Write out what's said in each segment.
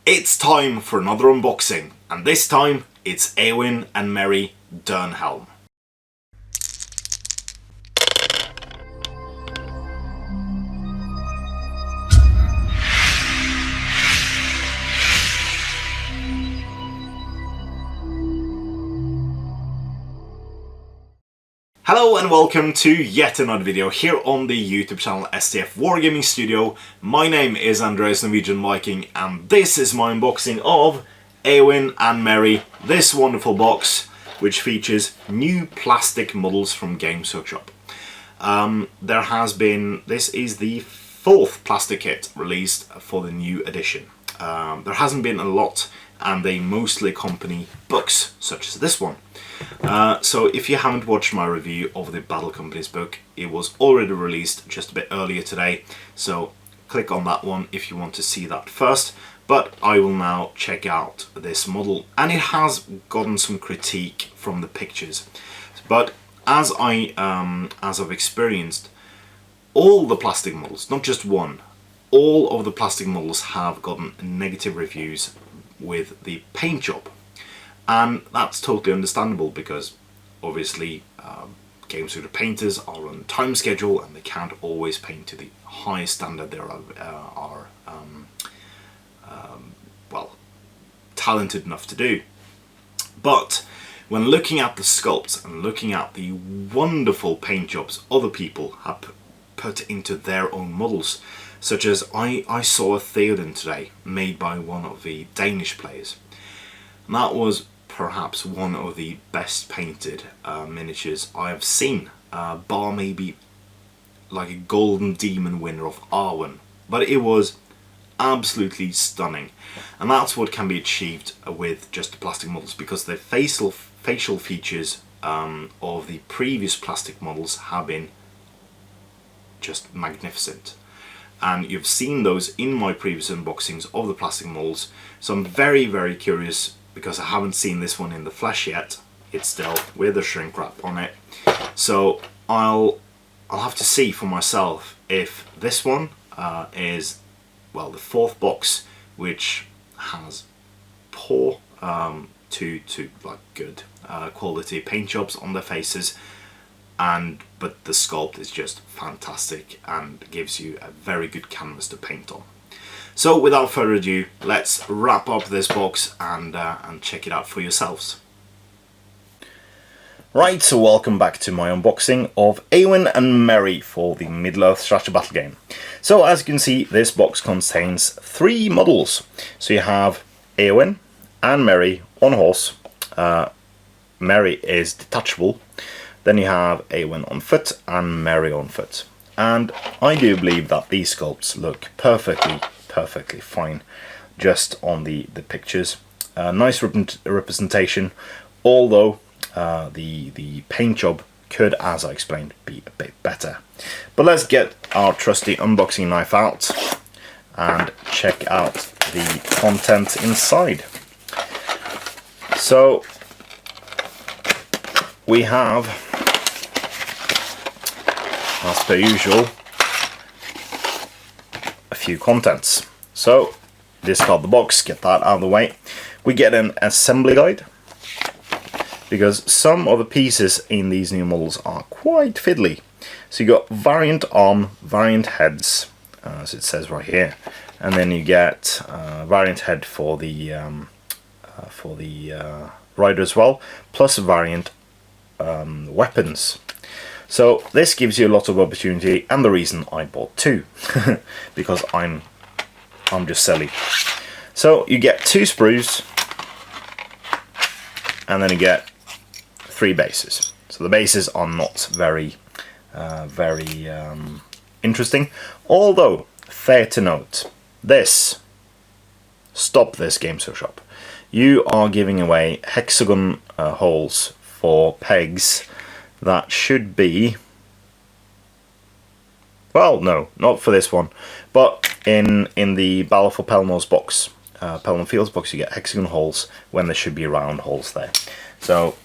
It's time for another unboxing, and this time it's Eowyn and Merry Durnhelm. Hello and welcome to yet another video here on the YouTube channel STF Wargaming Studio. My name is Andreas Norwegian Viking and this is my unboxing of Eowyn and Merry, this wonderful box which features new plastic models from Games Workshop. This is the fourth plastic kit released for the new edition. There hasn't been a lot and they mostly accompany books such as this one. So if you haven't watched my review of the Battle Company's book, it was already released just a bit earlier today, so click on that one if you want to see that first. But I will now check out this model, and it has gotten some critique from the pictures. But as I've experienced, all the plastic models, not just one, all of the plastic models have gotten negative reviews with the paint job. And that's totally understandable because obviously Games Workshop painters are on a time schedule and they can't always paint to the highest standard they are talented enough to do. But when looking at the sculpts and looking at the wonderful paint jobs other people have put into their own models, such as I saw a Theoden today made by one of the Danish players. And that was perhaps one of the best painted miniatures I have seen, bar maybe like a Golden Demon winner of Arwen, but it was absolutely stunning. And that's what can be achieved with just the plastic models, because the facial features of the previous plastic models have been just magnificent. And you've seen those in my previous unboxings of the plastic models, so I'm very curious, because I haven't seen this one in the flesh yet. It's still with the shrink wrap on it, so I'll have to see for myself if this one is, well, the fourth box, which has poor to like good quality paint jobs on their faces, but the sculpt is just fantastic and gives you a very good canvas to paint on. So without further ado, let's wrap up this box and check it out for yourselves. Right, so welcome back to my unboxing of Eowyn and Merry for the Middle-earth strategy battle game. So as you can see, this box contains 3 models. So you have Eowyn and Merry on horse. Merry is detachable. Then you have Eowyn on foot and Merry on foot. And I do believe that these sculpts look perfectly fine just on the pictures. Nice representation, although the paint job could, as I explained, be a bit better. But let's get our trusty unboxing knife out and check out the content inside. So we have, as per usual, a few contents. So discard the box, get that out of the way. We get an assembly guide, because some of the pieces in these new models are quite fiddly. So you got variant arm, variant heads, as it says right here, and then you get variant head for the rider as well, plus variant weapons. So this gives you a lot of opportunity, and the reason I bought 2 because I'm just silly. So you get 2 sprues, and then you get 3 bases. So the bases are not very interesting, although fair to note, stop this Games Workshop. You are giving away hexagon holes for pegs that should be, well, no, not for this one, but in the Battle for Pelennor's box, Pelennor Fields box, you get hexagon holes when there should be round holes there. So,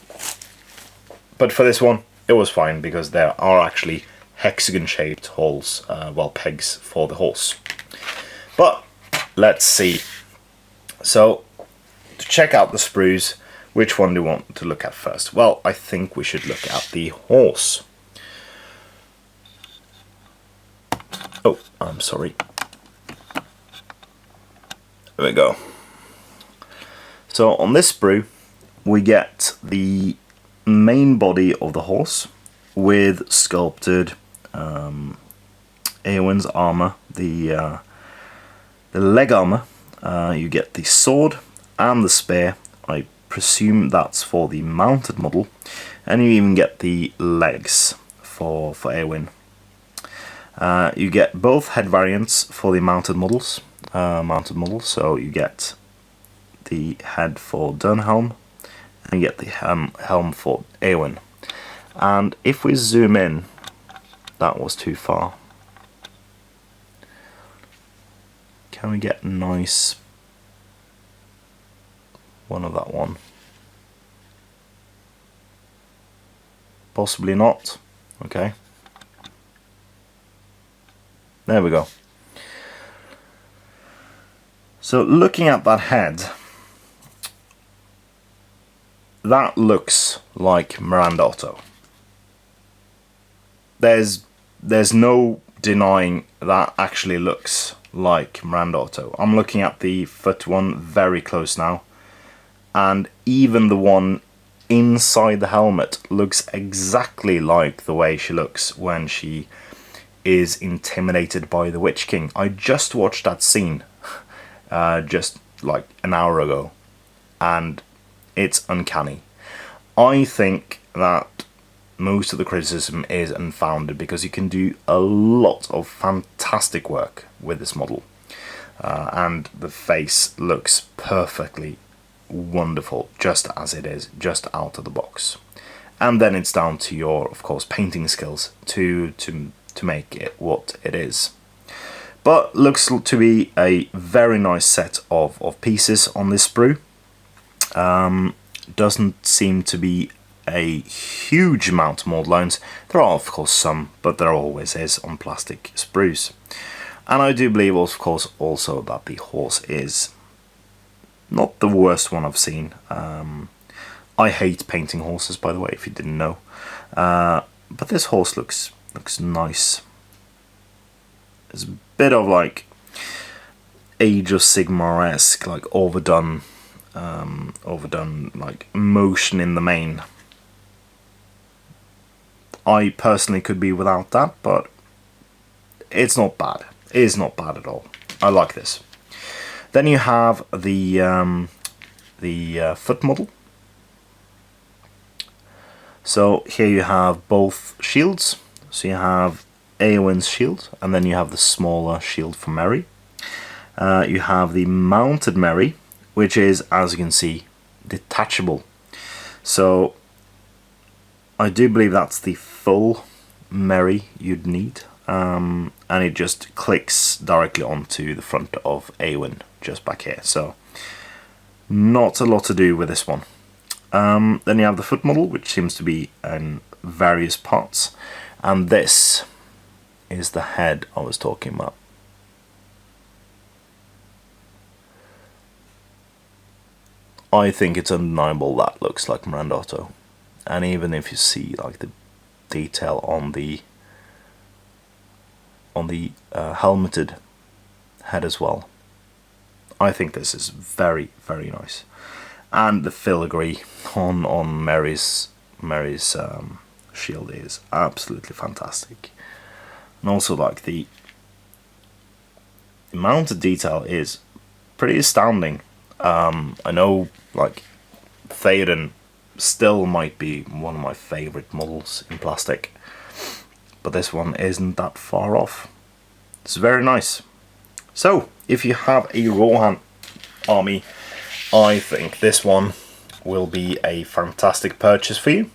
but for this one, it was fine because there are actually hexagon-shaped holes, pegs for the horse. But let's see. So, to check out the sprues, which one do you want to look at first? Well, I think we should look at the horse. Oh, I'm sorry. There we go. So on this sprue, we get the main body of the horse with sculpted Eowyn's armor, the leg armor. You get the sword and the spear. I presume that's for the mounted model, and you even get the legs for Eowyn. You get both head variants for the mounted models. So you get the head for Dunhelm, and you get the helm for Eowyn. And if we zoom in, that was too far. Can we get a nice one of that one? Possibly not. Okay. There we go. So looking at that head, that looks like Miranda Otto. There's no denying that actually looks like Miranda Otto. I'm looking at the foot one very close now, and even the one inside the helmet looks exactly like the way she looks when she is intimidated by the Witch King. I just watched that scene just like an hour ago, and it's uncanny. I think that most of the criticism is unfounded, because you can do a lot of fantastic work with this model, and the face looks perfectly wonderful just as it is, just out of the box. And then it's down to your, of course, painting skills to make it what it is. But looks to be a very nice set of pieces on this sprue. Doesn't seem to be a huge amount of mold lines. There are of course some, but there always is on plastic sprues. And I do believe, of course, also that the horse is not the worst one I've seen. I hate painting horses, by the way, if you didn't know. But this horse looks nice. There's a bit of like Age of Sigmar-esque, like overdone like motion in the mane. I personally could be without that, but it's not bad. It is not bad at all. I like this. Then you have the foot model. So here you have both shields. So you have Eowyn's shield, and then you have the smaller shield for Merry. You have the mounted Merry, which is, as you can see, detachable. So I do believe that's the full Merry you'd need, and it just clicks directly onto the front of Eowyn, just back here. So not a lot to do with this one. Then you have the foot model, which seems to be in various parts, and this is the head I was talking about. I think it's undeniable that looks like Miranda Otto, and even if you see like the detail on the helmeted head as well, I think this is very, very nice. And the filigree on Merry's shield is absolutely fantastic. And also like the mounted detail is pretty astounding. I know like Theoden still might be one of my favourite models in plastic, but this one isn't that far off. It's very nice. So if you have a Rohan army, I think this one will be a fantastic purchase for you.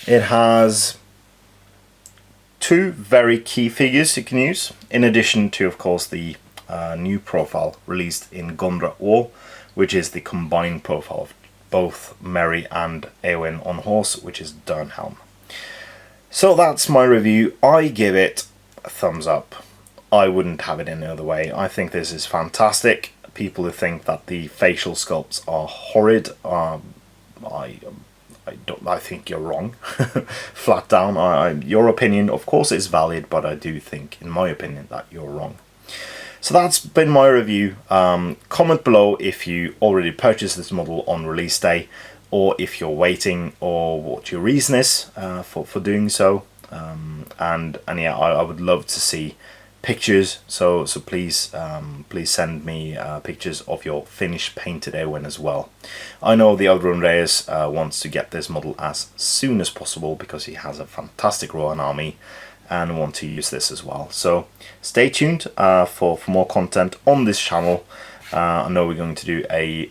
It has two very key figures you can use, in addition to, of course, the new profile released in Gondra War, which is the combined profile of both Merry and Eowyn on horse, which is Dunhelm. So that's my review. I give it a thumbs up. I wouldn't have it any other way. I think this is fantastic. people who think that the facial sculpts are horrid. I think you're wrong. Flat down. Your opinion, of course, is valid, but I do think, in my opinion, that you're wrong. So that's been my review. Comment below if you already purchased this model on release day, or if you're waiting, or what your reason is for doing so. And yeah, I would love to see pictures. So please please send me pictures of your finished painted Eowyn as well. I know the Elder Reyes wants to get this model as soon as possible because he has a fantastic Rohan army and want to use this as well. So stay tuned for more content on this channel. I know we're going to do a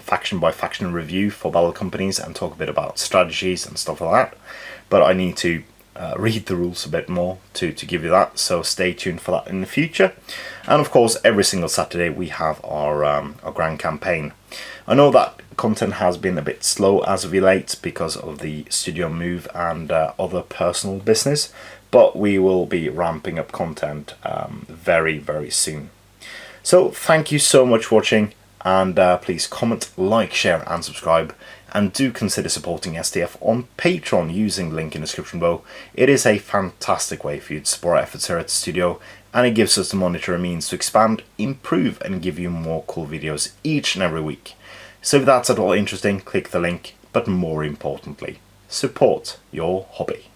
faction by faction review for battle companies and talk a bit about strategies and stuff like that, but I need to read the rules a bit more to give you that, so stay tuned for that in the future. And of course, every single Saturday we have our grand campaign. I know that content has been a bit slow as of late because of the studio move and other personal business, but we will be ramping up content very soon. So thank you so much for watching, and please comment, like, share and subscribe, and do consider supporting STF on Patreon using the link in the description below. It is a fantastic way for you to support our efforts here at the studio, and it gives us the monetary means to expand, improve and give you more cool videos each and every week. So if that's at all interesting, click the link, but more importantly, support your hobby.